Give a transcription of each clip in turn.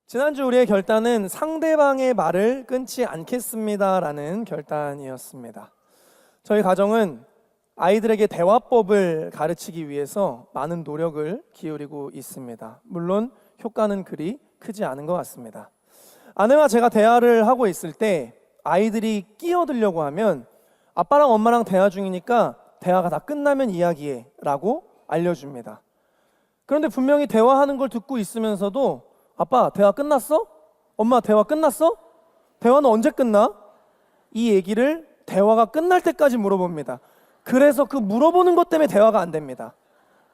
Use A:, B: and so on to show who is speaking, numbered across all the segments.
A: 지난주 우리의 결단은 상대방의 말을 끊지 않겠습니다라는 결단이었습니다. 저희 가정은 아이들에게 대화법을 가르치기 위해서 많은 노력을 기울이고 있습니다. 물론 효과는 그리 크지 않은 것 같습니다. 아내와 제가 대화를 하고 있을 때 아이들이 끼어들려고 하면 아빠랑 엄마랑 대화 중이니까 대화가 다 끝나면 이야기해 라고 알려줍니다. 그런데 분명히 대화하는 걸 듣고 있으면서도 아빠 대화 끝났어? 엄마 대화 끝났어? 대화는 언제 끝나? 이 얘기를 대화가 끝날 때까지 물어봅니다. 그래서 그 물어보는 것 때문에 대화가 안 됩니다.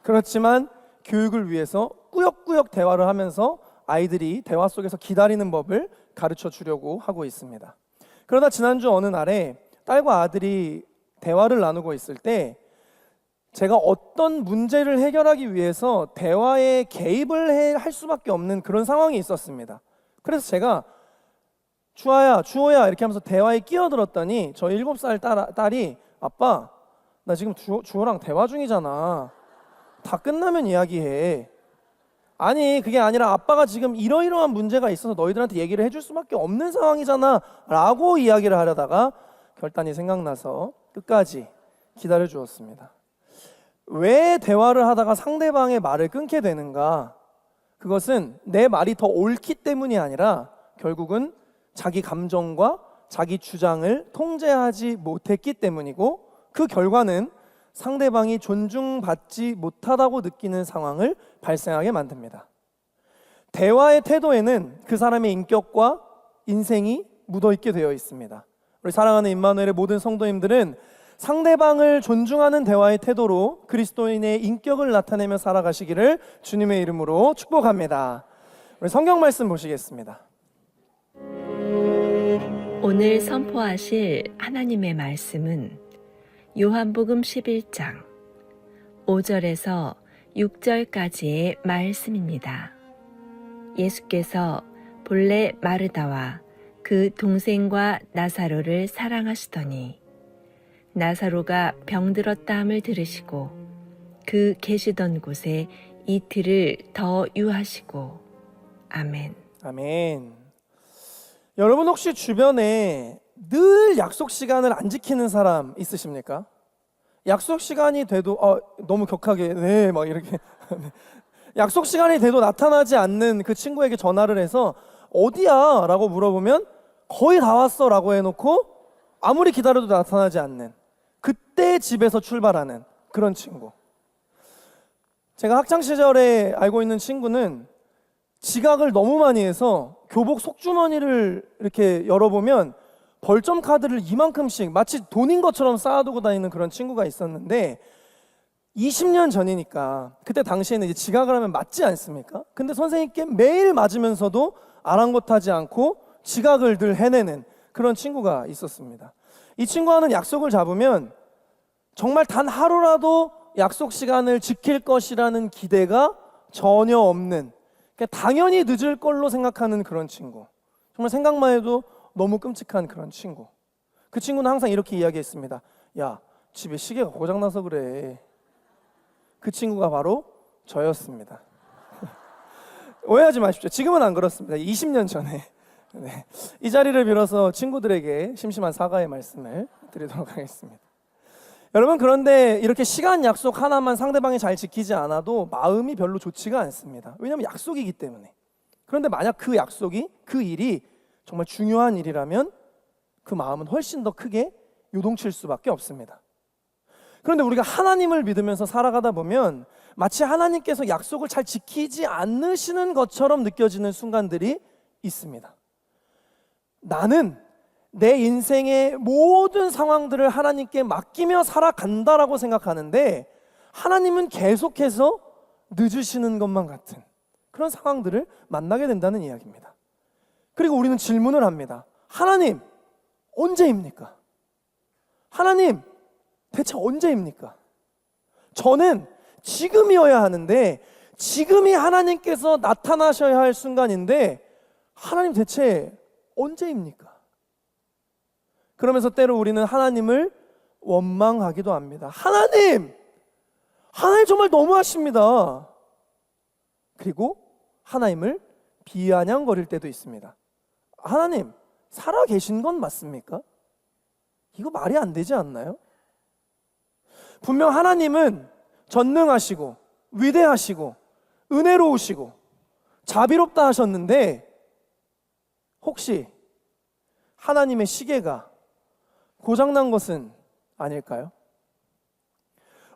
A: 그렇지만 교육을 위해서 꾸역꾸역 대화를 하면서 아이들이 대화 속에서 기다리는 법을 가르쳐 주려고 하고 있습니다. 그러다 지난주 어느 날에 딸과 아들이 대화를 나누고 있을 때 제가 어떤 문제를 해결하기 위해서 대화에 개입을 할 수밖에 없는 그런 상황이 있었습니다. 그래서 제가 주호야 이렇게 하면서 대화에 끼어들었더니 저희 7살 딸이 아빠 나 지금 주호랑 대화 중이잖아. 다 끝나면 이야기해. 아니 그게 아니라 아빠가 지금 이러이러한 문제가 있어서 너희들한테 얘기를 해줄 수밖에 없는 상황이잖아 라고 이야기를 하려다가 결단이 생각나서 끝까지 기다려 주었습니다. 왜 대화를 하다가 상대방의 말을 끊게 되는가? 그것은 내 말이 더 옳기 때문이 아니라 결국은 자기 감정과 자기 주장을 통제하지 못했기 때문이고 그 결과는 상대방이 존중받지 못하다고 느끼는 상황을 발생하게 만듭니다. 대화의 태도에는 그 사람의 인격과 인생이 묻어있게 되어 있습니다. 우리 사랑하는 임마누엘의 모든 성도님들은 상대방을 존중하는 대화의 태도로 그리스도인의 인격을 나타내며 살아가시기를 주님의 이름으로 축복합니다. 우리 성경 말씀 보시겠습니다.
B: 오늘 선포하실 하나님의 말씀은 요한복음 11장 5절에서 6절까지의 말씀입니다. 예수께서 본래 마르다와 그 동생과 나사로를 사랑하시더니 나사로가 병들었다함을 들으시고 그 계시던 곳에 이틀을 더 유하시고. 아멘.
A: 아멘. 여러분 혹시 주변에 늘 약속 시간을 안 지키는 사람 있으십니까? 약속 시간이 돼도 너무 격하게 네 막 이렇게 약속 시간이 돼도 나타나지 않는 그 친구에게 전화를 해서 어디야? 라고 물어보면 거의 다 왔어 라고 해놓고 아무리 기다려도 나타나지 않는, 그때 집에서 출발하는 그런 친구. 제가 학창시절에 알고 있는 친구는 지각을 너무 많이 해서 교복 속주머니를 이렇게 열어보면 벌점 카드를 이만큼씩 마치 돈인 것처럼 쌓아두고 다니는 그런 친구가 있었는데 20년 전이니까 그때 당시에는 이제 지각을 하면 맞지 않습니까? 근데 선생님께 매일 맞으면서도 아랑곳하지 않고 지각을 늘 해내는 그런 친구가 있었습니다. 이 친구와는 약속을 잡으면 정말 단 하루라도 약속 시간을 지킬 것이라는 기대가 전혀 없는, 당연히 늦을 걸로 생각하는 그런 친구. 정말 생각만 해도 너무 끔찍한 그런 친구. 그 친구는 항상 이렇게 이야기했습니다. 야, 집에 시계가 고장나서 그래. 그 친구가 바로 저였습니다. 오해하지 마십시오. 지금은 안 그렇습니다. 20년 전에. 네. 이 자리를 빌어서 친구들에게 심심한 사과의 말씀을 드리도록 하겠습니다. 여러분, 그런데 이렇게 시간 약속 하나만 상대방이 잘 지키지 않아도 마음이 별로 좋지가 않습니다. 왜냐하면 약속이기 때문에. 그런데 만약 그 약속이, 그 일이 정말 중요한 일이라면 그 마음은 훨씬 더 크게 요동칠 수밖에 없습니다. 그런데 우리가 하나님을 믿으면서 살아가다 보면 마치 하나님께서 약속을 잘 지키지 않으시는 것처럼 느껴지는 순간들이 있습니다. 나는 내 인생의 모든 상황들을 하나님께 맡기며 살아간다라고 생각하는데 하나님은 계속해서 늦으시는 것만 같은 그런 상황들을 만나게 된다는 이야기입니다. 그리고 우리는 질문을 합니다. 하나님, 언제입니까? 하나님, 대체 언제입니까? 저는 지금이어야 하는데 지금이 하나님께서 나타나셔야 할 순간인데 하나님 대체 언제입니까? 그러면서 때로 우리는 하나님을 원망하기도 합니다. 하나님 정말 너무하십니다. 그리고 하나님을 비아냥거릴 때도 있습니다. 하나님, 살아 계신 건 맞습니까? 이거 말이 안 되지 않나요? 분명 하나님은 전능하시고 위대하시고 은혜로우시고 자비롭다 하셨는데 혹시 하나님의 시계가 고장난 것은 아닐까요?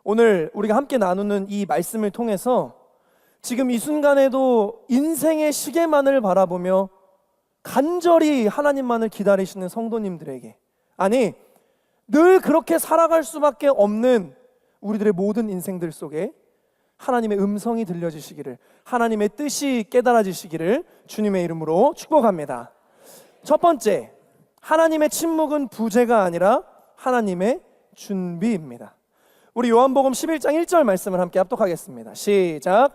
A: 오늘 우리가 함께 나누는 이 말씀을 통해서 지금 이 순간에도 인생의 시계만을 바라보며 간절히 하나님만을 기다리시는 성도님들에게, 아니 늘 그렇게 살아갈 수밖에 없는 우리들의 모든 인생들 속에 하나님의 음성이 들려지시기를, 하나님의 뜻이 깨달아지시기를 주님의 이름으로 축복합니다. 첫 번째, 하나님의 침묵은 부재가 아니라 하나님의 준비입니다. 우리 요한복음 11장 1절 말씀을 함께 합독하겠습니다. 시작.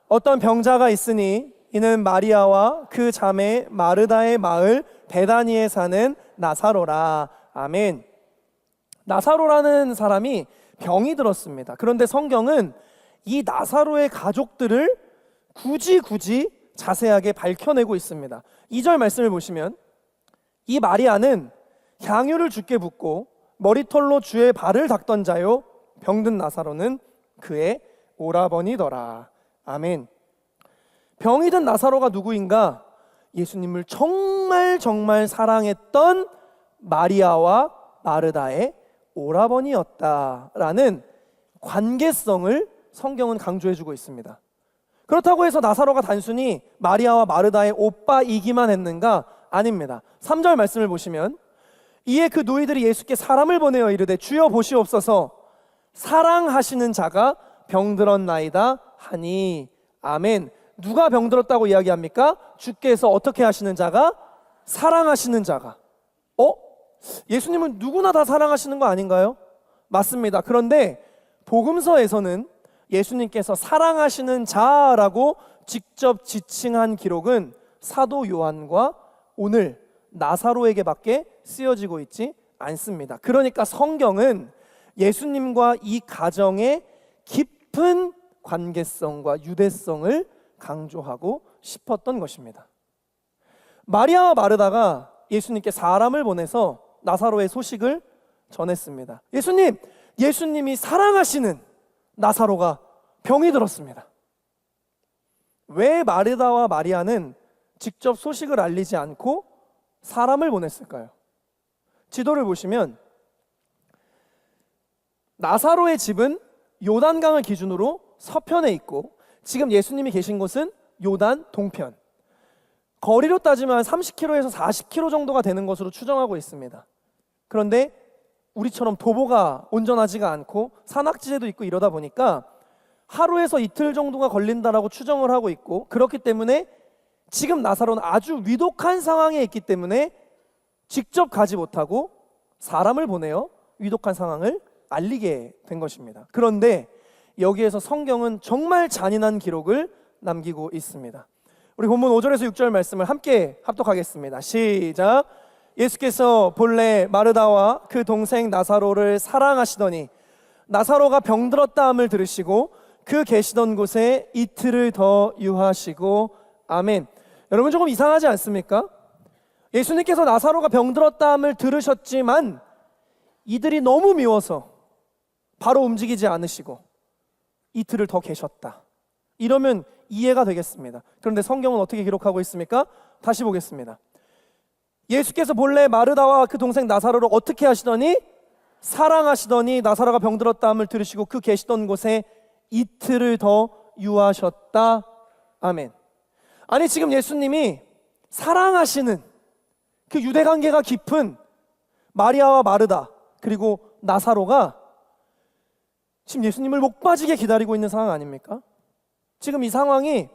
A: 어떤 병자가 있으니 이는 마리아와 그 자매 마르다의 마을 베다니에 사는 나사로라. 아멘. 나사로라는 사람이 병이 들었습니다. 그런데 성경은 이 나사로의 가족들을 굳이 자세하게 밝혀내고 있습니다. 2절 말씀을 보시면 이 마리아는 향유를 주께 붓고 머리털로 주의 발을 닦던 자요, 병든 나사로는 그의 오라버니더라. 아멘. 병이 든 나사로가 누구인가? 예수님을 정말 사랑했던 마리아와 마르다의 오라버니였다라는 관계성을 성경은 강조해주고 있습니다. 그렇다고 해서 나사로가 단순히 마리아와 마르다의 오빠이기만 했는가? 아닙니다. 3절 말씀을 보시면 이에 그 노이들이 예수께 사람을 보내어 이르되 주여 보시옵소서 사랑하시는 자가 병들었나이다 하니. 아멘. 누가 병들었다고 이야기합니까? 주께서 어떻게 하시는 자가? 사랑하시는 자가. 예수님은 누구나 다 사랑하시는 거 아닌가요? 맞습니다. 그런데 복음서에서는 예수님께서 사랑하시는 자라고 직접 지칭한 기록은 사도 요한과 오늘 나사로에게밖에 쓰여지고 있지 않습니다. 그러니까 성경은 예수님과 이 가정의 깊은 관계성과 유대성을 강조하고 싶었던 것입니다. 마리아와 마르다가 예수님께 사람을 보내서 나사로의 소식을 전했습니다. 예수님이 사랑하시는 나사로가 병이 들었습니다. 왜 마르다와 마리아는 직접 소식을 알리지 않고 사람을 보냈을까요? 지도를 보시면 나사로의 집은 요단강을 기준으로 서편에 있고 지금 예수님이 계신 곳은 요단 동편, 거리로 따지면 30km에서 40km 정도가 되는 것으로 추정하고 있습니다. 그런데 우리처럼 도보가 온전하지가 않고 산악지대도 있고 이러다 보니까 하루에서 이틀 정도가 걸린다라고 추정을 하고 있고, 그렇기 때문에 지금 나사로는 아주 위독한 상황에 있기 때문에 직접 가지 못하고 사람을 보내어 위독한 상황을 알리게 된 것입니다. 그런데 여기에서 성경은 정말 잔인한 기록을 남기고 있습니다. 우리 본문 5절에서 6절 말씀을 함께 합독하겠습니다. 시작. 예수께서 본래 마르다와 그 동생 나사로를 사랑하시더니 나사로가 병들었다 함을 들으시고 그 계시던 곳에 이틀을 더 유하시고. 아멘. 여러분, 조금 이상하지 않습니까? 예수님께서 나사로가 병들었다 함을 들으셨지만 이들이 너무 미워서 바로 움직이지 않으시고 이틀을 더 계셨다, 이러면 이해가 되겠습니다. 그런데 성경은 어떻게 기록하고 있습니까? 다시 보겠습니다. 예수께서 본래 마르다와 그 동생 나사로를 어떻게 하시더니? 사랑하시더니 나사로가 병들었다 함을 들으시고 그 계시던 곳에 이틀을 더 유하셨다. 아멘. 아니, 지금 예수님이 사랑하시는 그 유대관계가 깊은 마리아와 마르다 그리고 나사로가 지금 예수님을 목 빠지게 기다리고 있는 상황 아닙니까? 지금 이 상황이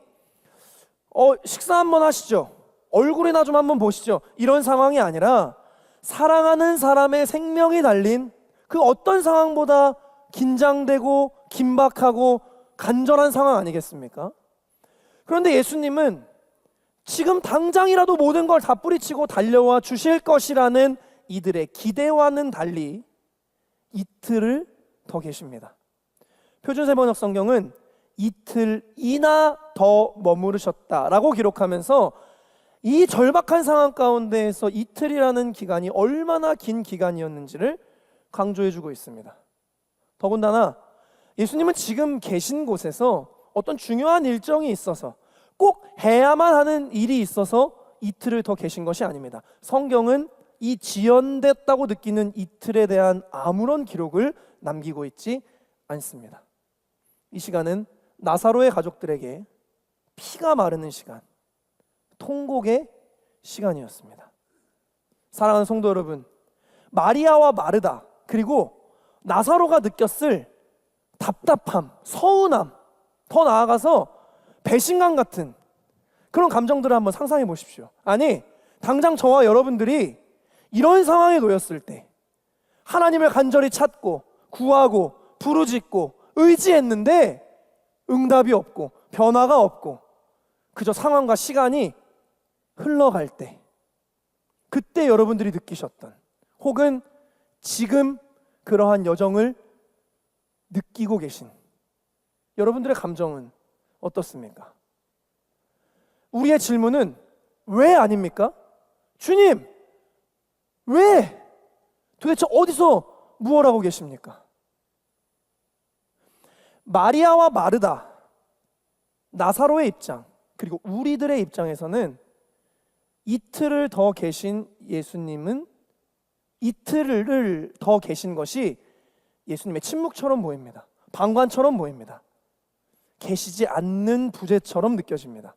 A: 식사 한번 하시죠, 얼굴이나 좀 한번 보시죠, 이런 상황이 아니라 사랑하는 사람의 생명이 달린 그 어떤 상황보다 긴장되고 긴박하고 간절한 상황 아니겠습니까? 그런데 예수님은 지금 당장이라도 모든 걸 다 뿌리치고 달려와 주실 것이라는 이들의 기대와는 달리 이틀을 더 계십니다. 표준세번역 성경은 이틀이나 더 머무르셨다라고 기록하면서 이 절박한 상황 가운데에서 이틀이라는 기간이 얼마나 긴 기간이었는지를 강조해주고 있습니다. 더군다나 예수님은 지금 계신 곳에서 어떤 중요한 일정이 있어서 꼭 해야만 하는 일이 있어서 이틀을 더 계신 것이 아닙니다. 성경은 이 지연됐다고 느끼는 이틀에 대한 아무런 기록을 남기고 있지 않습니다. 이 시간은 나사로의 가족들에게 피가 마르는 시간, 통곡의 시간이었습니다. 사랑하는 성도 여러분, 마리아와 마르다 그리고 나사로가 느꼈을 답답함, 서운함, 더 나아가서 배신감 같은 그런 감정들을 한번 상상해 보십시오. 아니, 당장 저와 여러분들이 이런 상황에 놓였을 때 하나님을 간절히 찾고 구하고 부르짖고 의지했는데 응답이 없고 변화가 없고 그저 상황과 시간이 흘러갈 때, 그때 여러분들이 느끼셨던, 혹은 지금 그러한 여정을 느끼고 계신 여러분들의 감정은 어떻습니까? 우리의 질문은 왜 아닙니까? 주님, 왜? 도대체 어디서 무엇 하고 계십니까? 마리아와 마르다, 나사로의 입장, 그리고 우리들의 입장에서는 이틀을 더 계신 예수님은, 이틀을 더 계신 것이 예수님의 침묵처럼 보입니다. 방관처럼 보입니다. 계시지 않는 부재처럼 느껴집니다.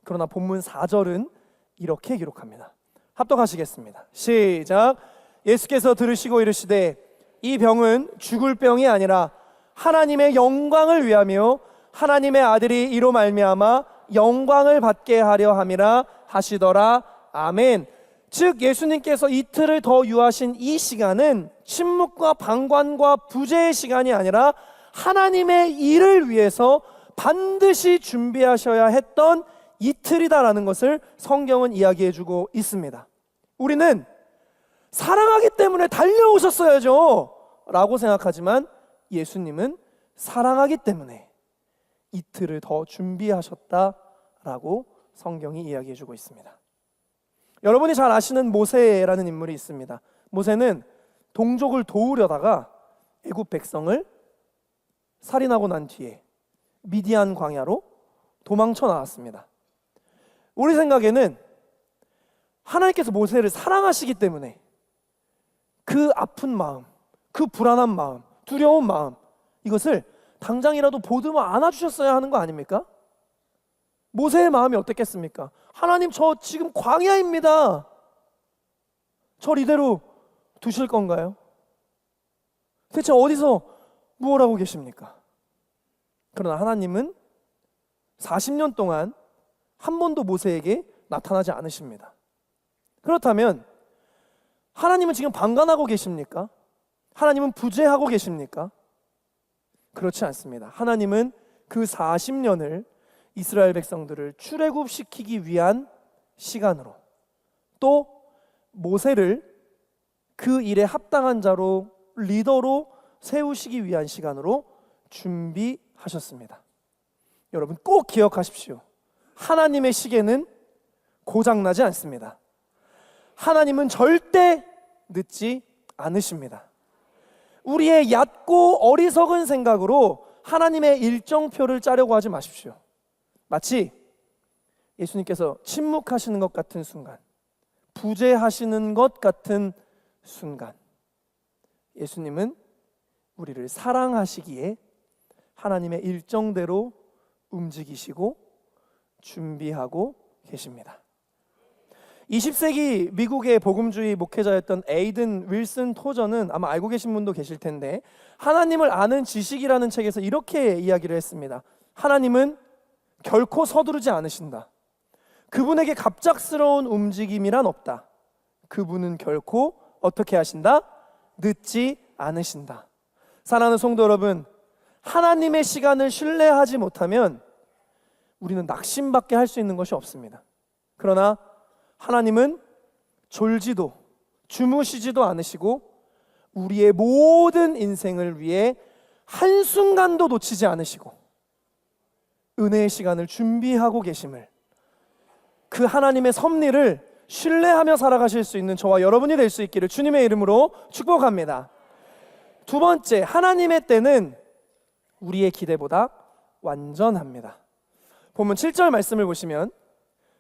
A: 그러나 본문 4절은 이렇게 기록합니다. 합독하시겠습니다. 시작. 예수께서 들으시고 이르시되 이 병은 죽을 병이 아니라 하나님의 영광을 위하며 하나님의 아들이 이로 말미암아 영광을 받게 하려 함이라 하시더라. 아멘. 즉 예수님께서 이틀을 더 유하신 이 시간은 침묵과 방관과 부재의 시간이 아니라 하나님의 일을 위해서 반드시 준비하셔야 했던 이틀이다라는 것을 성경은 이야기해주고 있습니다. 우리는 사랑하기 때문에 달려오셨어야죠 라고 생각하지만 예수님은 사랑하기 때문에 이틀을 더 준비하셨다라고 성경이 이야기해주고 있습니다. 여러분이 잘 아시는 모세라는 인물이 있습니다. 모세는 동족을 도우려다가 애굽 백성을 살인하고 난 뒤에 미디안 광야로 도망쳐 나왔습니다. 우리 생각에는 하나님께서 모세를 사랑하시기 때문에 그 아픈 마음, 그 불안한 마음, 두려운 마음, 이것을 당장이라도 보듬어 안아주셨어야 하는 거 아닙니까? 모세의 마음이 어땠겠습니까? 하나님, 저 지금 광야입니다. 절 이대로 두실 건가요? 대체 어디서 무엇 하고 계십니까? 그러나 하나님은 40년 동안 한 번도 모세에게 나타나지 않으십니다. 그렇다면 하나님은 지금 방관하고 계십니까? 하나님은 부재하고 계십니까? 그렇지 않습니다. 하나님은 그 40년을 이스라엘 백성들을 출애굽시키기 위한 시간으로, 또 모세를 그 일에 합당한 자로, 리더로 세우시기 위한 시간으로 준비하셨습니다. 여러분 꼭 기억하십시오. 하나님의 시계는 고장나지 않습니다. 하나님은 절대 늦지 않으십니다. 우리의 얕고 어리석은 생각으로 하나님의 일정표를 짜려고 하지 마십시오. 마치 예수님께서 침묵하시는 것 같은 순간, 부재하시는 것 같은 순간, 예수님은 우리를 사랑하시기에 하나님의 일정대로 움직이시고 준비하고 계십니다. 20세기 미국의 복음주의 목회자였던 에이든 윌슨 토저는 아마 알고 계신 분도 계실 텐데, 하나님을 아는 지식이라는 책에서 이렇게 이야기를 했습니다. 하나님은 결코 서두르지 않으신다. 그분에게 갑작스러운 움직임이란 없다. 그분은 결코 어떻게 하신다? 늦지 않으신다. 사랑하는 성도 여러분, 하나님의 시간을 신뢰하지 못하면 우리는 낙심밖에 할 수 있는 것이 없습니다. 그러나 하나님은 졸지도 주무시지도 않으시고 우리의 모든 인생을 위해 한순간도 놓치지 않으시고 은혜의 시간을 준비하고 계심을, 그 하나님의 섭리를 신뢰하며 살아가실 수 있는 저와 여러분이 될 수 있기를 주님의 이름으로 축복합니다. 두 번째, 하나님의 때는 우리의 기대보다 완전합니다. 본문 7절 말씀을 보시면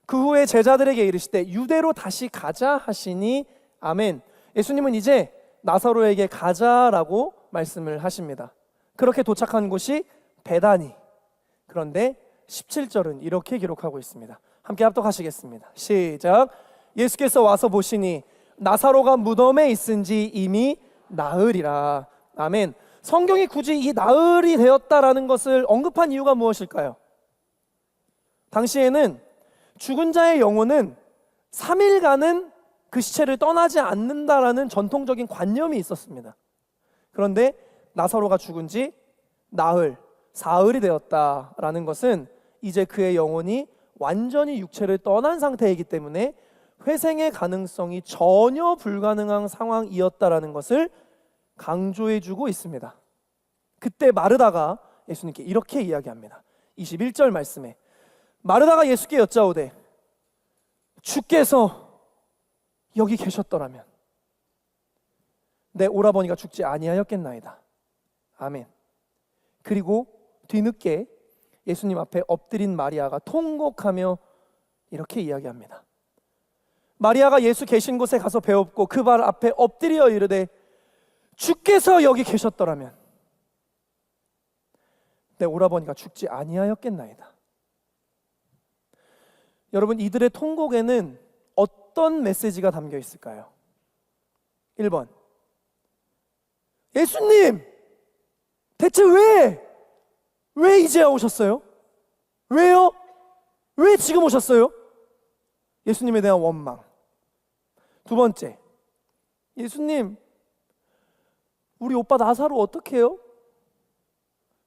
A: 그 후에 제자들에게 이르시되 유대로 다시 가자 하시니 아멘. 예수님은 이제 나사로에게 가자라고 말씀을 하십니다. 그렇게 도착한 곳이 베다니. 그런데 17절은 이렇게 기록하고 있습니다. 함께 합독하시겠습니다. 시작. 예수께서 와서 보시니 나사로가 무덤에 있은지 이미 나흘이라. 아멘. 성경이 굳이 이 나흘이 되었다라는 것을 언급한 이유가 무엇일까요? 당시에는 죽은 자의 영혼은 3일간은 그 시체를 떠나지 않는다라는 전통적인 관념이 있었습니다. 그런데 나사로가 죽은 지 나흘, 사흘이 되었다라는 것은 이제 그의 영혼이 완전히 육체를 떠난 상태이기 때문에 회생의 가능성이 전혀 불가능한 상황이었다라는 것을 강조해주고 있습니다. 그때 마르다가 예수님께 이렇게 이야기합니다. 21절 말씀에 마르다가 예수께 여짜오되 주께서 여기 계셨더라면 내 오라버니가 죽지 아니하였겠나이다. 아멘. 그리고 뒤늦게 예수님 앞에 엎드린 마리아가 통곡하며 이렇게 이야기합니다. 마리아가 예수 계신 곳에 가서 배웠고 그 발 앞에 엎드려 이르되 주께서 여기 계셨더라면 내 오라버니가 죽지 아니하였겠나이다. 여러분, 이들의 통곡에는 어떤 메시지가 담겨 있을까요? 1번, 예수님 대체 왜 이제야 오셨어요? 왜요? 왜 지금 오셨어요? 예수님에 대한 원망. 두 번째, 예수님 우리 오빠 나사로 어떻게 해요?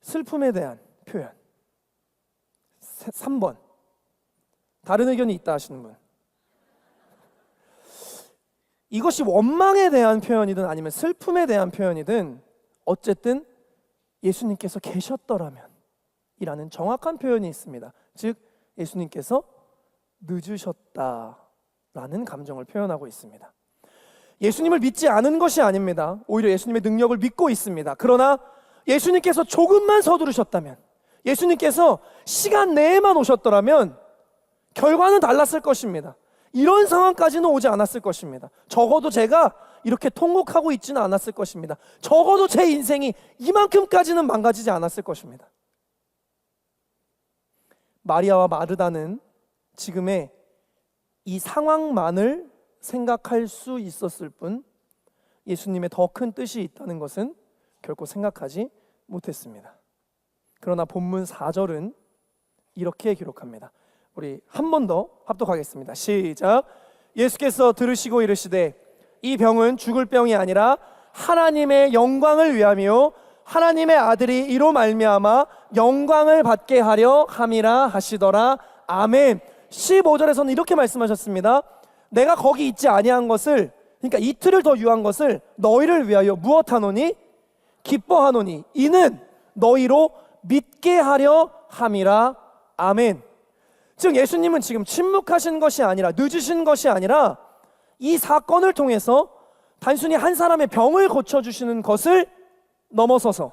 A: 슬픔에 대한 표현. 3번, 다른 의견이 있다 하시는 분. 이것이 원망에 대한 표현이든 아니면 슬픔에 대한 표현이든 어쨌든 예수님께서 계셨더라면 이라는 정확한 표현이 있습니다. 즉 예수님께서 늦으셨다라는 감정을 표현하고 있습니다. 예수님을 믿지 않은 것이 아닙니다. 오히려 예수님의 능력을 믿고 있습니다. 그러나 예수님께서 조금만 서두르셨다면, 예수님께서 시간 내에만 오셨더라면 결과는 달랐을 것입니다. 이런 상황까지는 오지 않았을 것입니다. 적어도 제가 이렇게 통곡하고 있지는 않았을 것입니다. 적어도 제 인생이 이만큼까지는 망가지지 않았을 것입니다. 마리아와 마르다는 지금의 이 상황만을 생각할 수 있었을 뿐 예수님의 더 큰 뜻이 있다는 것은 결코 생각하지 못했습니다. 그러나 본문 4절은 이렇게 기록합니다. 우리 한 번 더 합독하겠습니다. 시작. 예수께서 들으시고 이르시되 이 병은 죽을 병이 아니라 하나님의 영광을 위하며 하나님의 아들이 이로 말미암아 영광을 받게 하려 함이라 하시더라. 아멘. 15절에서는 이렇게 말씀하셨습니다. 내가 거기 있지 아니한 것을, 그러니까 이틀을 더 유한 것을 너희를 위하여 무엇하노니? 기뻐하노니 이는 너희로 믿게 하려 함이라. 아멘. 즉 예수님은 지금 침묵하신 것이 아니라, 늦으신 것이 아니라 이 사건을 통해서 단순히 한 사람의 병을 고쳐주시는 것을 넘어서서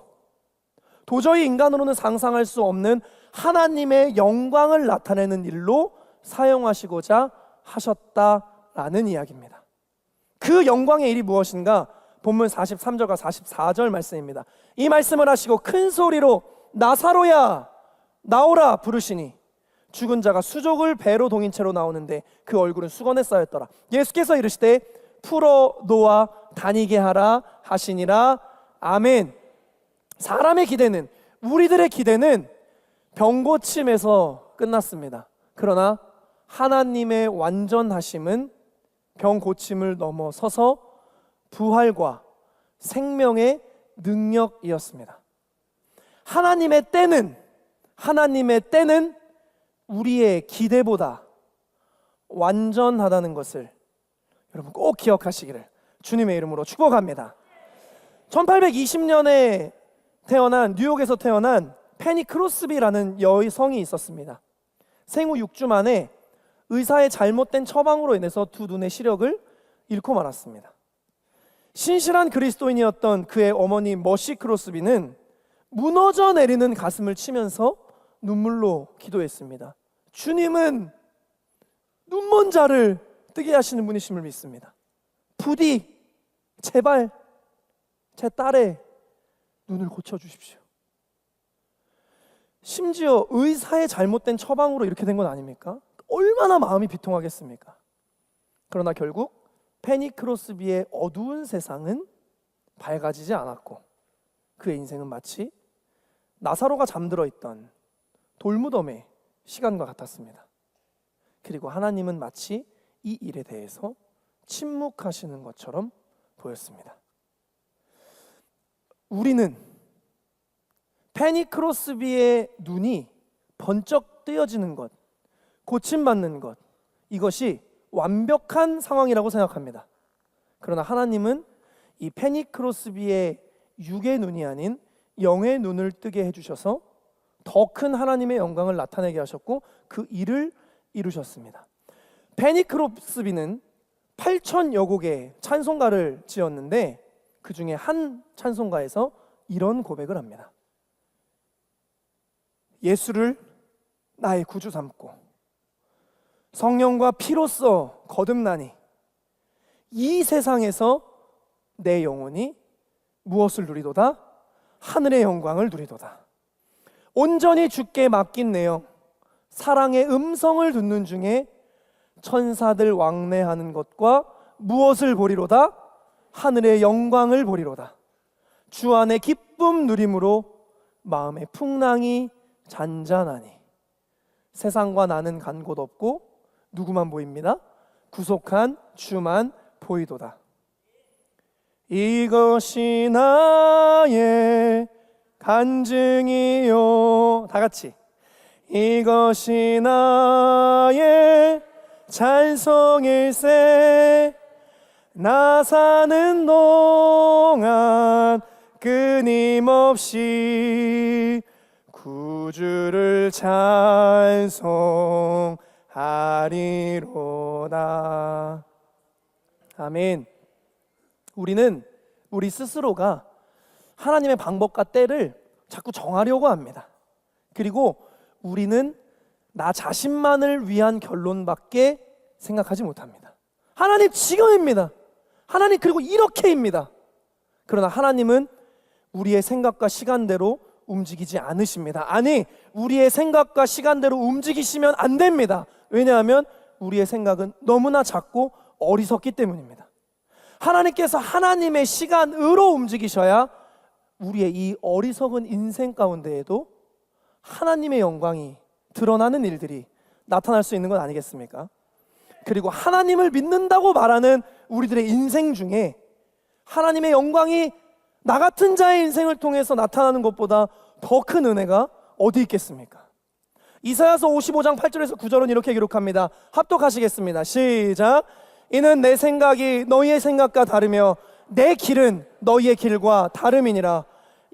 A: 도저히 인간으로는 상상할 수 없는 하나님의 영광을 나타내는 일로 사용하시고자 하셨다라는 이야기입니다. 그 영광의 일이 무엇인가? 본문 43절과 44절 말씀입니다. 이 말씀을 하시고 큰 소리로 나사로야 나오라 부르시니 죽은 자가 수족을 배로 동인 채로 나오는데 그 얼굴은 수건에 쌓였더라. 예수께서 이르시되 풀어 놓아 다니게 하라 하시니라. 아멘. 사람의 기대는, 우리들의 기대는 병 고침에서 끝났습니다. 그러나 하나님의 완전하심은 병 고침을 넘어서서 부활과 생명의 능력이었습니다. 하나님의 때는 우리의 기대보다 완전하다는 것을 여러분 꼭 기억하시기를 주님의 이름으로 축복합니다. 1820년에 태어난, 뉴욕에서 태어난 페니 크로스비라는 여성이 있었습니다. 생후 6주 만에 의사의 잘못된 처방으로 인해서 두 눈의 시력을 잃고 말았습니다. 신실한 그리스도인이었던 그의 어머니 머시 크로스비는 무너져 내리는 가슴을 치면서 눈물로 기도했습니다. 주님은 눈먼 자를 뜨게 하시는 분이심을 믿습니다. 부디 제발 제 딸의 눈을 고쳐주십시오. 심지어 의사의 잘못된 처방으로 이렇게 된 건 아닙니까? 얼마나 마음이 비통하겠습니까? 그러나 결국 페니 크로스비의 어두운 세상은 밝아지지 않았고 그의 인생은 마치 나사로가 잠들어 있던 돌무덤의 시간과 같았습니다. 그리고 하나님은 마치 이 일에 대해서 침묵하시는 것처럼 보였습니다. 우리는 페니 크로스비의 눈이 번쩍 뜨여지는 것, 고침받는 것, 이것이 완벽한 상황이라고 생각합니다. 그러나 하나님은 이 페니 크로스비의 육의 눈이 아닌 영의 눈을 뜨게 해주셔서 더 큰 하나님의 영광을 나타내게 하셨고 그 일을 이루셨습니다. 페니 크로스비는 8,000여 곡의 찬송가를 지었는데 그 중에 한 찬송가에서 이런 고백을 합니다. 예수를 나의 구주 삼고 성령과 피로써 거듭나니 이 세상에서 내 영혼이 무엇을 누리도다? 하늘의 영광을 누리도다. 온전히 주께 맡긴 내 영, 사랑의 음성을 듣는 중에 천사들 왕래하는 것과 무엇을 보리로다? 하늘의 영광을 보리로다. 주 안에 기쁨 누림으로 마음의 풍랑이 잔잔하니 세상과 나는 간 곳 없고 누구만 보입니다? 구속한 주만 보이도다. 이것이 나의 간증이요. 다 같이. 이것이 나의 찬송일세. 나 사는 동안 끊임없이 구주를 찬송하리로다. 아멘. 우리는 우리 스스로가 하나님의 방법과 때를 자꾸 정하려고 합니다. 그리고 우리는 나 자신만을 위한 결론밖에 생각하지 못합니다. 하나님 지금입니다. 하나님 그리고 이렇게입니다. 그러나 하나님은 우리의 생각과 시간대로 움직이지 않으십니다. 아니, 우리의 생각과 시간대로 움직이시면 안 됩니다. 왜냐하면 우리의 생각은 너무나 작고 어리석기 때문입니다. 하나님께서 하나님의 시간으로 움직이셔야 우리의 이 어리석은 인생 가운데에도 하나님의 영광이 드러나는 일들이 나타날 수 있는 건 아니겠습니까? 그리고 하나님을 믿는다고 말하는 우리들의 인생 중에 하나님의 영광이 나 같은 자의 인생을 통해서 나타나는 것보다 더 큰 은혜가 어디 있겠습니까? 이사야서 55장 8절에서 9절은 이렇게 기록합니다. 합독하시겠습니다. 시작. 이는 내 생각이 너희의 생각과 다르며 내 길은 너희의 길과 다름이니라.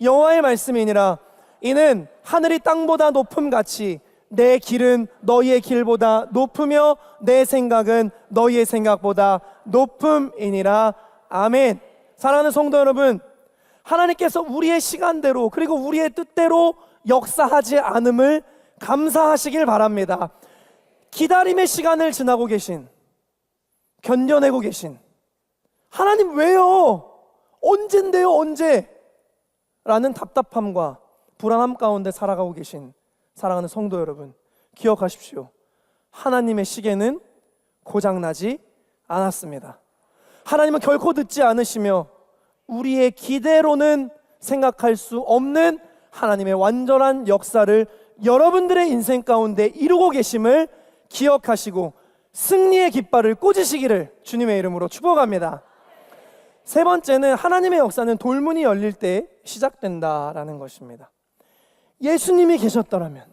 A: 여호와의 말씀이니라. 이는 하늘이 땅보다 높음같이 내 길은 너희의 길보다 높으며 내 생각은 너희의 생각보다 높음이니라. 아멘. 사랑하는 성도 여러분, 하나님께서 우리의 시간대로 그리고 우리의 뜻대로 역사하지 않음을 감사하시길 바랍니다. 기다림의 시간을 지나고 계신, 견뎌내고 계신 하나님 왜요? 언젠데요? 언제? 라는 답답함과 불안함 가운데 살아가고 계신 사랑하는 성도 여러분, 기억하십시오. 하나님의 시계는 고장나지 않았습니다. 하나님은 결코 늦지 않으시며 우리의 기대로는 생각할 수 없는 하나님의 완전한 역사를 여러분들의 인생 가운데 이루고 계심을 기억하시고 승리의 깃발을 꽂으시기를 주님의 이름으로 축복합니다. 세 번째는 하나님의 역사는 돌문이 열릴 때 시작된다라는 것입니다. 예수님이 계셨더라면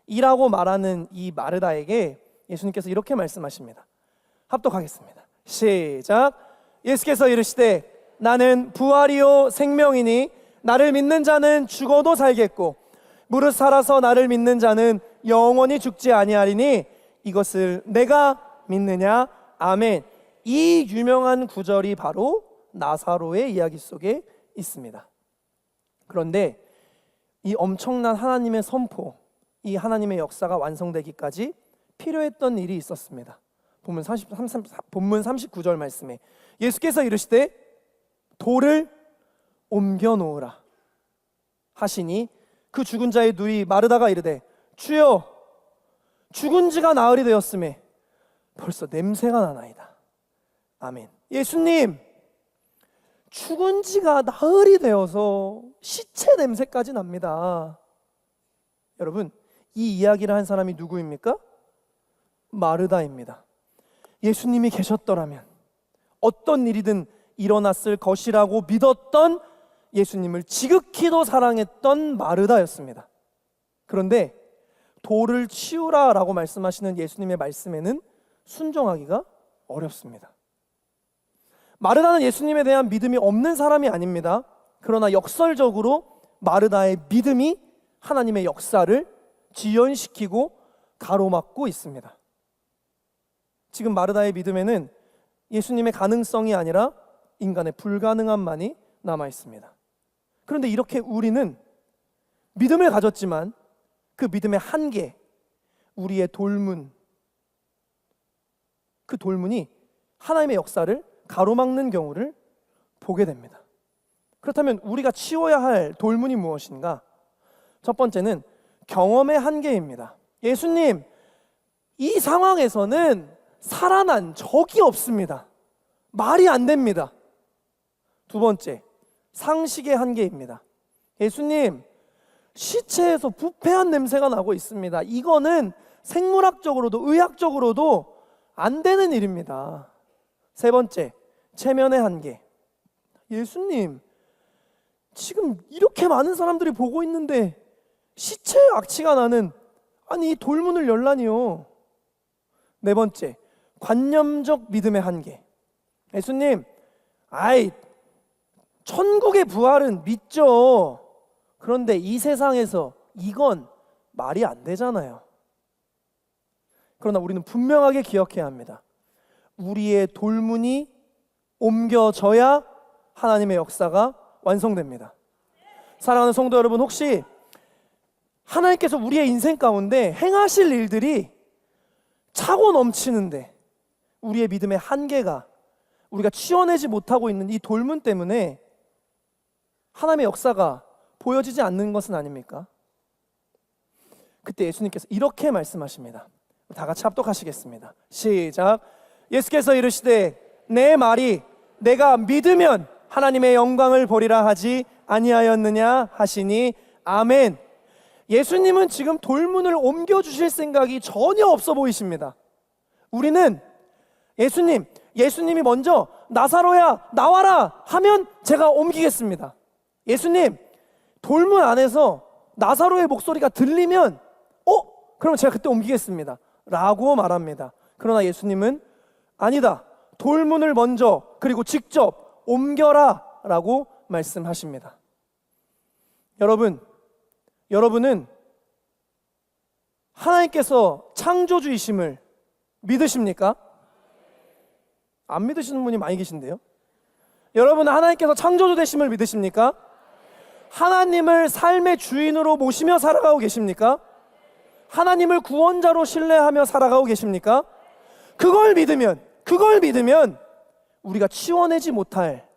A: 이라고 말하는 이 마르다에게 예수님께서 이렇게 말씀하십니다. 합독하겠습니다. 시작. 예수께서 이르시되 나는 부활이요 생명이니 나를 믿는 자는 죽어도 살겠고 무릇 살아서 나를 믿는 자는 영원히 죽지 아니하리니 이것을 내가 믿느냐? 아멘. 이 유명한 구절이 바로 나사로의 이야기 속에 있습니다. 그런데 이 엄청난 하나님의 선포, 이 하나님의 역사가 완성되기까지 필요했던 일이 있었습니다. 본문 39절 말씀에 예수께서 이르시되 돌을 옮겨 놓으라 하시니 그 죽은 자의 누이 마르다가 이르되 주여 죽은 지가 나흘이 되었음에 벌써 냄새가 나나이다. 아멘. 예수님, 죽은 지가 나흘이 되어서 시체 냄새까지 납니다. 여러분, 이 이야기를 한 사람이 누구입니까? 마르다입니다. 예수님이 계셨더라면 어떤 일이든 일어났을 것이라고 믿었던, 예수님을 지극히도 사랑했던 마르다였습니다. 그런데 돌을 치우라 라고 말씀하시는 예수님의 말씀에는 순종하기가 어렵습니다. 마르다는 예수님에 대한 믿음이 없는 사람이 아닙니다. 그러나 역설적으로 마르다의 믿음이 하나님의 역사를 지연시키고 가로막고 있습니다. 지금 마르다의 믿음에는 예수님의 가능성이 아니라 인간의 불가능함만이 남아 있습니다. 그런데 이렇게 우리는 믿음을 가졌지만 그 믿음의 한계, 우리의 돌문, 그 돌문이 하나님의 역사를 가로막는 경우를 보게 됩니다. 그렇다면 우리가 치워야 할 돌문이 무엇인가? 첫 번째는 경험의 한계입니다. 예수님, 이 상황에서는 살아난 적이 없습니다. 말이 안 됩니다. 두 번째, 상식의 한계입니다. 예수님, 시체에서 부패한 냄새가 나고 있습니다. 이거는 생물학적으로도 의학적으로도 안 되는 일입니다. 세 번째, 체면의 한계. 예수님, 지금 이렇게 많은 사람들이 보고 있는데 시체에 악취가 나는, 아니 이 돌문을 열라니요. 네 번째, 관념적 믿음의 한계. 예수님, 천국의 부활은 믿죠. 그런데 이 세상에서 이건 말이 안 되잖아요. 그러나 우리는 분명하게 기억해야 합니다. 우리의 돌문이 옮겨져야 하나님의 역사가 완성됩니다. 사랑하는 성도 여러분, 혹시 하나님께서 우리의 인생 가운데 행하실 일들이 차고 넘치는데 우리의 믿음의 한계가, 우리가 치워내지 못하고 있는 이 돌문 때문에 하나님의 역사가 보여지지 않는 것은 아닙니까? 그때 예수님께서 이렇게 말씀하십니다. 다 같이 합독하시겠습니다. 시작. 예수께서 이르시되 내 말이 내가 믿으면 하나님의 영광을 보리라 하지 아니하였느냐 하시니 아멘. 예수님은 지금 돌문을 옮겨주실 생각이 전혀 없어 보이십니다. 우리는 예수님이 먼저 나사로야 나와라 하면 제가 옮기겠습니다. 예수님, 돌문 안에서 나사로의 목소리가 들리면 그럼 제가 그때 옮기겠습니다 라고 말합니다. 그러나 예수님은 아니다, 돌문을 먼저 그리고 직접 옮겨라 라고 말씀하십니다. 여러분은 하나님께서 창조주이심을 믿으십니까? 안 믿으시는 분이 많이 계신데요. 여러분은 하나님께서 창조주 되심을 믿으십니까? 하나님을 삶의 주인으로 모시며 살아가고 계십니까? 하나님을 구원자로 신뢰하며 살아가고 계십니까? 그걸 믿으면 우리가 치워내지 못할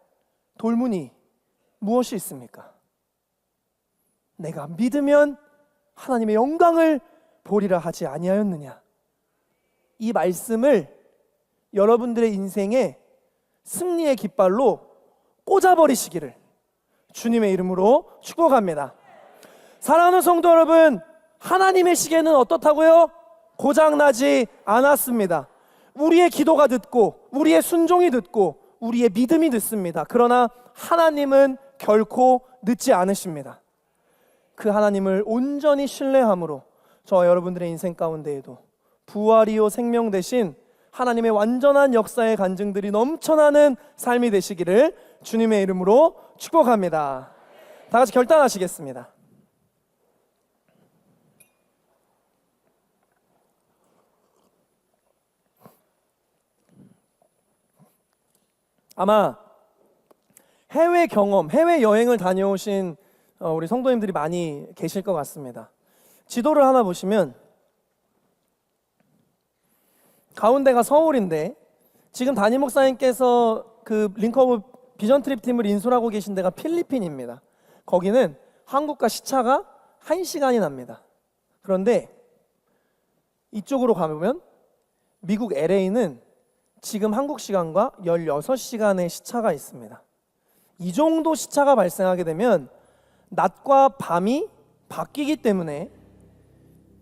A: 돌문이 무엇이 있습니까? 내가 믿으면 하나님의 영광을 보리라 하지 아니하였느냐. 이 말씀을 여러분들의 인생에 승리의 깃발로 꽂아버리시기를 주님의 이름으로 축복합니다. 사랑하는 성도 여러분, 하나님의 시계는 어떻다고요? 고장나지 않았습니다. 우리의 기도가 듣고 우리의 순종이 듣고 우리의 믿음이 듣습니다. 그러나 하나님은 결코 늦지 않으십니다. 그 하나님을 온전히 신뢰함으로 저와 여러분들의 인생 가운데에도 부활이요 생명 대신 하나님의 완전한 역사의 간증들이 넘쳐나는 삶이 되시기를 주님의 이름으로 축복합니다. 다 같이 결단하시겠습니다. 아마 해외 경험, 해외 여행을 다녀오신 우리 성도님들이 많이 계실 것 같습니다. 지도를 하나 보시면 가운데가 서울인데 지금 담임 목사님께서 그 링크오브 비전 트립 팀을 인솔하고 계신 데가 필리핀입니다. 거기는 한국과 시차가 1시간이 납니다. 그런데 이쪽으로 가보면 미국 LA는 지금 한국 시간과 16시간의 시차가 있습니다. 이 정도 시차가 발생하게 되면 낮과 밤이 바뀌기 때문에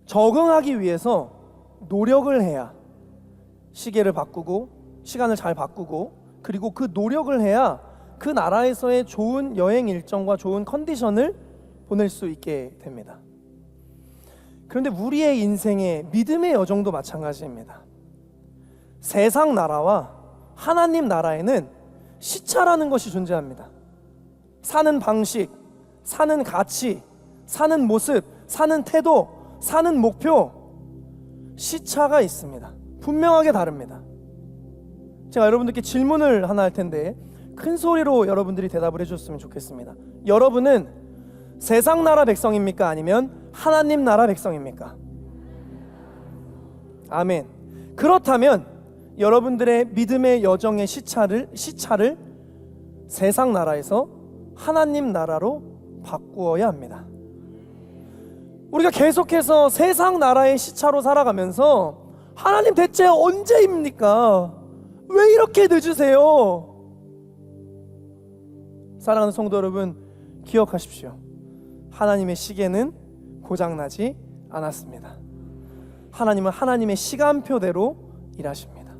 A: 적응하기 위해서 노력을 해야 시계를 바꾸고 시간을 잘 바꾸고 그리고 그 노력을 해야 그 나라에서의 좋은 여행 일정과 좋은 컨디션을 보낼 수 있게 됩니다. 그런데 우리의 인생의 믿음의 여정도 마찬가지입니다. 세상 나라와 하나님 나라에는 시차라는 것이 존재합니다. 사는 방식, 사는 가치, 사는 모습, 사는 태도, 사는 목표, 시차가 있습니다. 분명하게 다릅니다. 제가 여러분들께 질문을 하나 할 텐데 큰 소리로 여러분들이 대답을 해주셨으면 좋겠습니다. 여러분은 세상 나라 백성입니까? 아니면 하나님 나라 백성입니까? 아멘. 그렇다면 여러분들의 믿음의 여정의 시차를 세상 나라에서 하나님 나라로 바꾸어야 합니다. 우리가 계속해서 세상 나라의 시차로 살아가면서 하나님 대체 언제입니까? 왜 이렇게 늦으세요? 사랑하는 성도 여러분, 기억하십시오. 하나님의 시계는 고장나지 않았습니다. 하나님은 하나님의 시간표대로 일하십니다.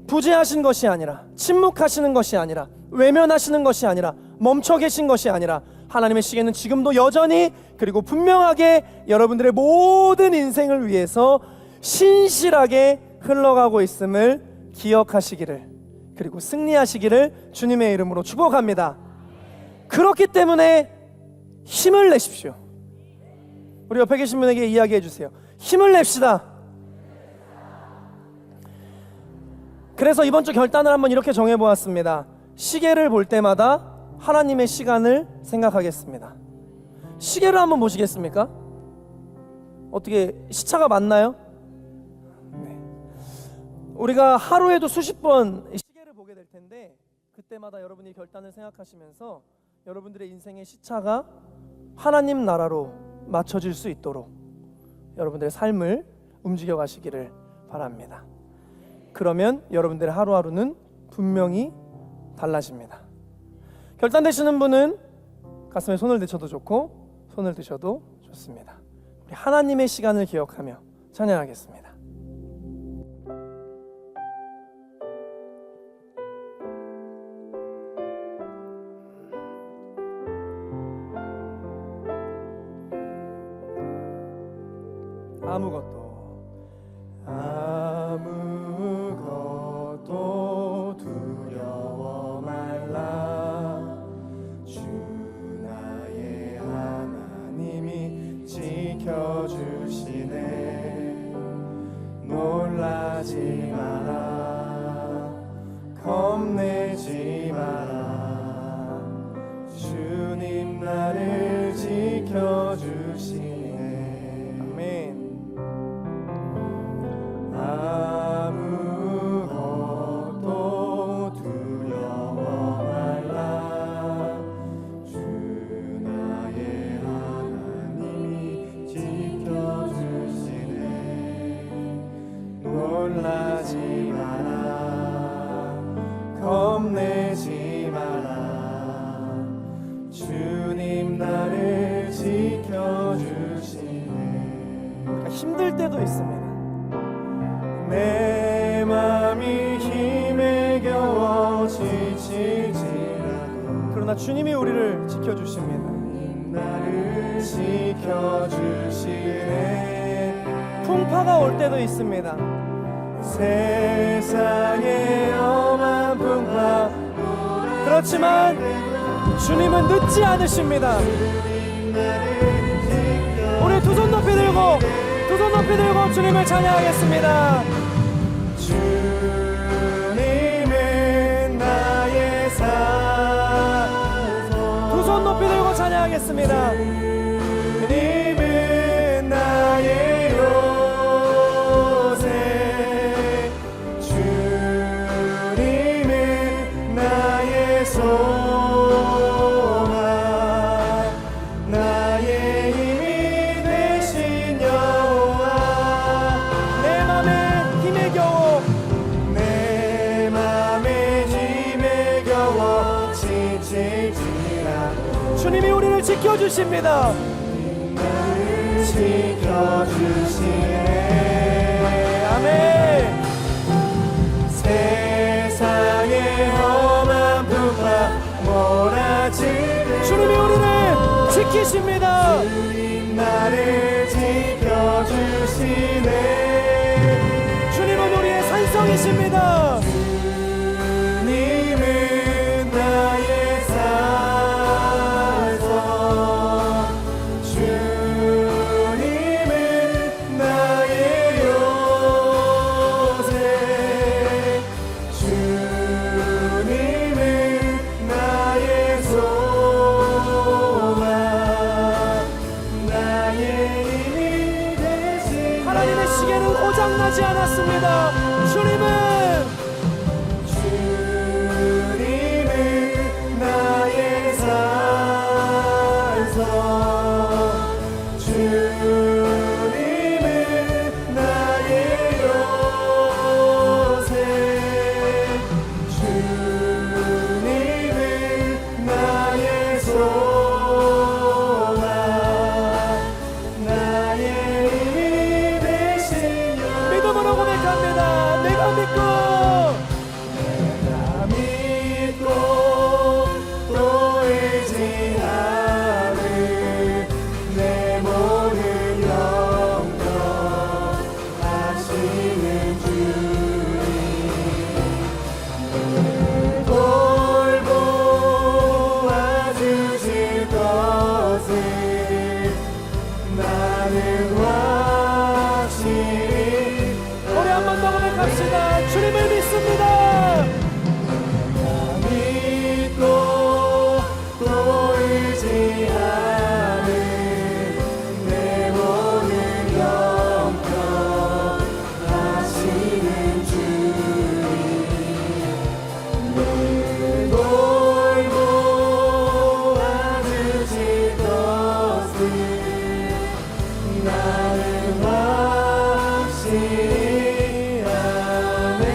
A: 부재하신 것이 아니라, 침묵하시는 것이 아니라, 외면하시는 것이 아니라, 멈춰 계신 것이 아니라 하나님의 시계는 지금도 여전히 그리고 분명하게 여러분들의 모든 인생을 위해서 신실하게 흘러가고 있음을 기억하시기를, 그리고 승리하시기를 주님의 이름으로 축복합니다. 그렇기 때문에 힘을 내십시오. 우리 옆에 계신 분에게 이야기해 주세요. 힘을 냅시다. 그래서 이번 주 결단을 한번 이렇게 정해보았습니다. 시계를 볼 때마다 하나님의 시간을 생각하겠습니다. 시계를 한번 보시겠습니까? 어떻게 시차가 맞나요? 네. 우리가 하루에도 수십 번 시계를 보게 될 텐데 그때마다 여러분이 결단을 생각하시면서 여러분들의 인생의 시차가 하나님 나라로 맞춰질 수 있도록 여러분들의 삶을 움직여 가시기를 바랍니다. 그러면 여러분들의 하루하루는 분명히 달라집니다. 결단되시는 분은 가슴에 손을 대셔도 좋고 손을 드셔도 좋습니다. 우리 하나님의 시간을 기억하며 찬양하겠습니다. 아무것도 두려워 말라. 주 나의 하나님이 지켜주시네. 놀라지 마라. 겁내지 마라. 주님 나를 지켜주시네. 아멘. 아무것도 두려워 말라. 주 나의 하나님이 지켜주시네. 놀라지 마라. 겁내지 마라. 주님 나를 지켜주시네. 힘들 때도 있습니다. 내 맘이 힘에 겨워 지치지라도 그러나 주님이 우리를 지켜주십니다. 나를 지켜주시네. 풍파가 올 때도 있습니다. 세상의 엄한 풍파, 그렇지만 주님은 늦지 않으십니다. 우리 두 손 높이 들고 주님을 찬양하겠습니다. 주님은 나의 고백하겠습니다. 주님은 나의 요새, 주님은 나의 소망, 나의 힘이 되신 여호와. 내 맘에 힘에 겨워, 내 맘에 힘에 겨워 지칠지라. 주님이 우리를 지켜주십니다. 나를 지켜주시네. 아멘. 세상의 험한 풍파 몰아치는 주님이 우리를 지키십니다. 주님 나를 지켜주시네. 주님은 우리의 산성이십니다. 주님은 나의 산성, 주님은 나의 요새, 주님은 나의 소망, 나의 힘이 되신. 하나님의 시계는 고장나지 않았습니다. 주님은 나의 산성, 주님은 나의 요새, 주님은 나의 소망, 나의 힘이 되신 여. 믿음으로 고백합니다. 내가 믿고 또 의지하는 내 모든 영광 하시는 주님, 돌보아주실 것을 나는 확실히. 우리 한 번 더 고백합시다. 주님을 믿습니다. 믿고 또 의지하는 내 모든 영광 하시는 주님, 돌보아주실 것을 나는 확실히 아네.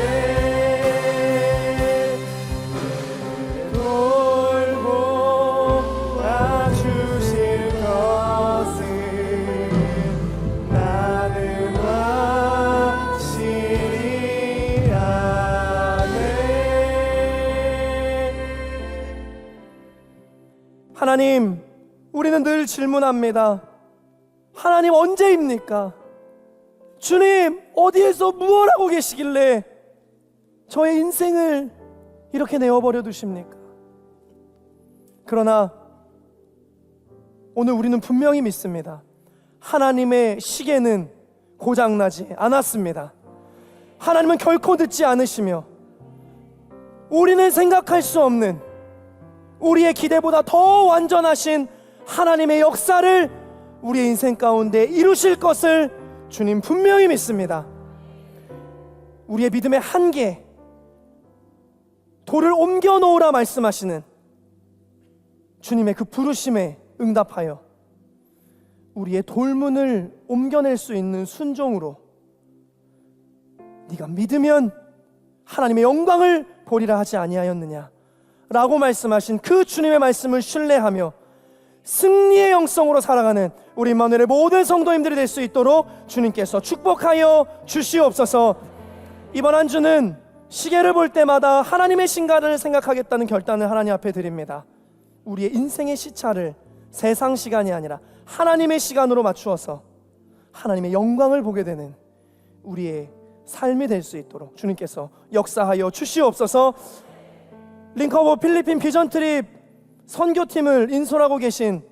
A: 돌보아주실 것을 나는 확실히 아네. 하나님, 우리는 늘 질문합니다. 하나님 언제입니까? 주님 어디에서 무엇 하고 계시길래 저의 인생을 이렇게 내어버려 두십니까? 그러나 오늘 우리는 분명히 믿습니다. 하나님의 시계는 고장나지 않았습니다. 하나님은 결코 늦지 않으시며 우리는 생각할 수 없는, 우리의 기대보다 더 완전하신 하나님의 역사를 우리의 인생 가운데 이루실 것을 주님 분명히 믿습니다. 우리의 믿음의 한계, 돌을 옮겨 놓으라 말씀하시는 주님의 그 부르심에 응답하여 우리의 돌문을 옮겨낼 수 있는 순종으로 네가 믿으면 하나님의 영광을 보리라 하지 아니하였느냐 라고 말씀하신 그 주님의 말씀을 신뢰하며 승리의 영성으로 살아가는 우리 임마누엘의 모든 성도님들이 될 수 있도록 주님께서 축복하여 주시옵소서. 이번 한 주는 시계를 볼 때마다 하나님의 신가를 생각하겠다는 결단을 하나님 앞에 드립니다. 우리의 인생의 시차를 세상 시간이 아니라 하나님의 시간으로 맞추어서 하나님의 영광을 보게 되는 우리의 삶이 될 수 있도록 주님께서 역사하여 주시옵소서. 링커버 필리핀 비전 트립 선교팀을 인솔하고 계신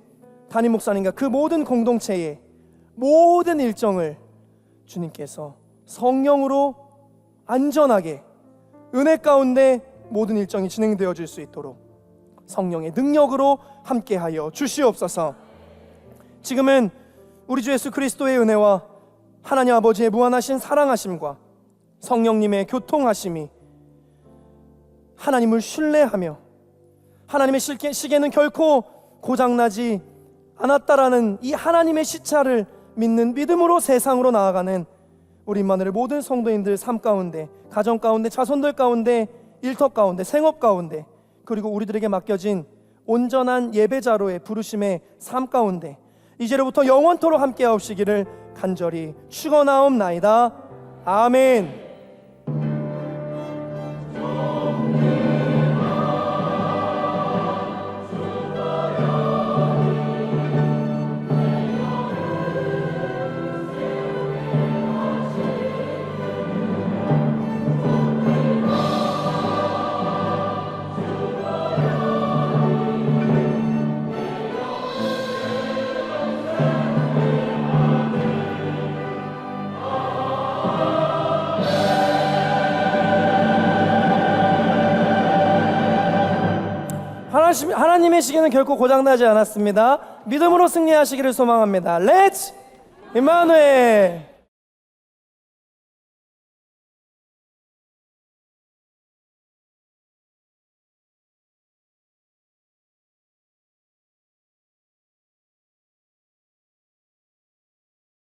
A: 담임 목사님과 그 모든 공동체의 모든 일정을 주님께서 성령으로 안전하게 은혜 가운데 모든 일정이 진행되어질 수 있도록 성령의 능력으로 함께하여 주시옵소서. 지금은 우리 주 예수 그리스도의 은혜와 하나님 아버지의 무한하신 사랑하심과 성령님의 교통하심이 하나님을 신뢰하며 하나님의 시계는 결코 고장나지 않았다라는 이 하나님의 시차를 믿는 믿음으로 세상으로 나아가는 우리 임마누엘 모든 성도인들 삶 가운데, 가정 가운데, 자손들 가운데, 일터 가운데, 생업 가운데, 그리고 우리들에게 맡겨진 온전한 예배자로의 부르심의 삶 가운데 이제로부터 영원토록 함께하옵시기를 간절히 축원하옵나이다. 아멘. 하나님의 시계는 결코 고장나지 않았습니다. 믿음으로 승리하시기를 소망합니다. 렛츠 임마누엘.